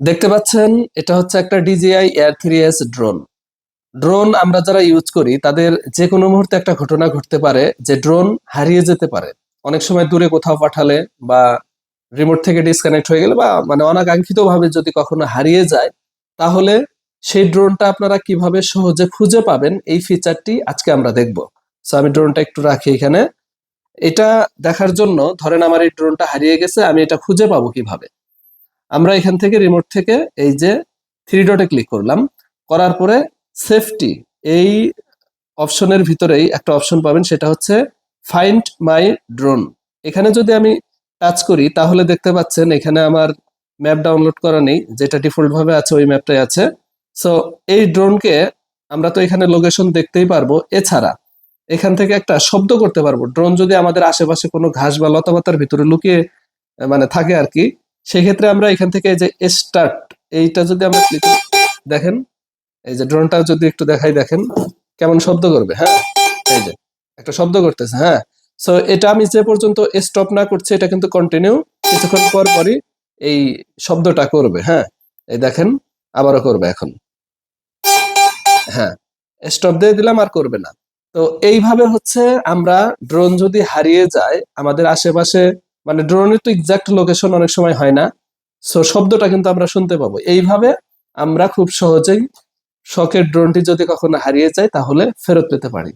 দেখতে পাচ্ছেন, এটা হচ্ছে একটা DJI Air 3s drone. Drone আমরা যারা ইউজ করি তাদের যে কোনো মুহূর্তে একটা ঘটনা ঘটতে পারে যে ড্রোন হারিয়ে যেতে পারে। অনেক সময় দূরে কোথাও পাঠালে বা রিমোট থেকে ডিসকানেক্ট হয়ে গেলে বা মানে অনাকাঙ্ক্ষিত ভাবে যদি কখনো হারিয়ে যায়, তাহলে সেই ড্রোনটা আপনারা কিভাবে সহজে খুঁজে পাবেন এই ফিচারটি আজকে আমরা দেখব। সো আমি ড্রোনটা একটু রাখি এখানে। এটা দেখার জন্য ধরেন আমার এই ড্রোনটা হারিয়ে গেছে, আমি এটা খুঁজে পাবো কিভাবে? আমরা এখান থেকে রিমোট থেকে এই যে থ্রি ডটে ক্লিক করলাম, করার পরে সেফটি এই অপশনের ভিতরেই একটা অপশন পাবেন, সেটা হচ্ছে ফাইন্ড মাই ড্রোন। এখানে যদি আমি টাচ করি তাহলে দেখতে পাচ্ছেন এখানে আমার ম্যাপ ডাউনলোড করা নেই, যেটা ডিফল্ট ভাবে আছে ওই ম্যাপটাই আছে। সো এই ড্রোনকে আমরা তো এখানে লোকেশন দেখতেই পারবো, এছাড়া এখান থেকে একটা শব্দ করতে পারবো। ড্রোন যদি আমাদের আশেপাশে কোনো ঘাস বা লতাপাতার ভিতরে লুকিয়ে মানে থাকে আর কি, সেক্ষেত্রে আমরা এখান থেকে এই যে স্টার্ট এইটা যদি আমরা ক্লিক করি, দেখেন এই যে ড্রোনটা যদি একটু দেখাই, দেখেন কেমন শব্দ করবে। হ্যাঁ, এই যে একটা শব্দ করতেছে। হ্যাঁ, সো এটা আমি যে পর্যন্ত স্টপ না করছি এটা কিন্তু কন্টিনিউ, কিছুক্ষণ পর পরই এই শব্দটা করবে। হ্যাঁ, এই দেখেন আবারও করবে এখন। হ্যাঁ, স্টপ দিয়ে দিলাম, আর করবে না। তো এইভাবে হচ্ছে আমরা ড্রোন যদি হারিয়ে যায় আমাদের আশেপাশে, মানে ড্রোনের তো এক্সাক্ট লোকেশন অনেক সময় হয় না, সো শব্দটা কিন্তু আমরা শুনতে পাবো। এইভাবে আমরা খুব সহজেই শখের ড্রোনটি যদি কখনো হারিয়ে যায় তাহলে ফেরত পেতে পারি।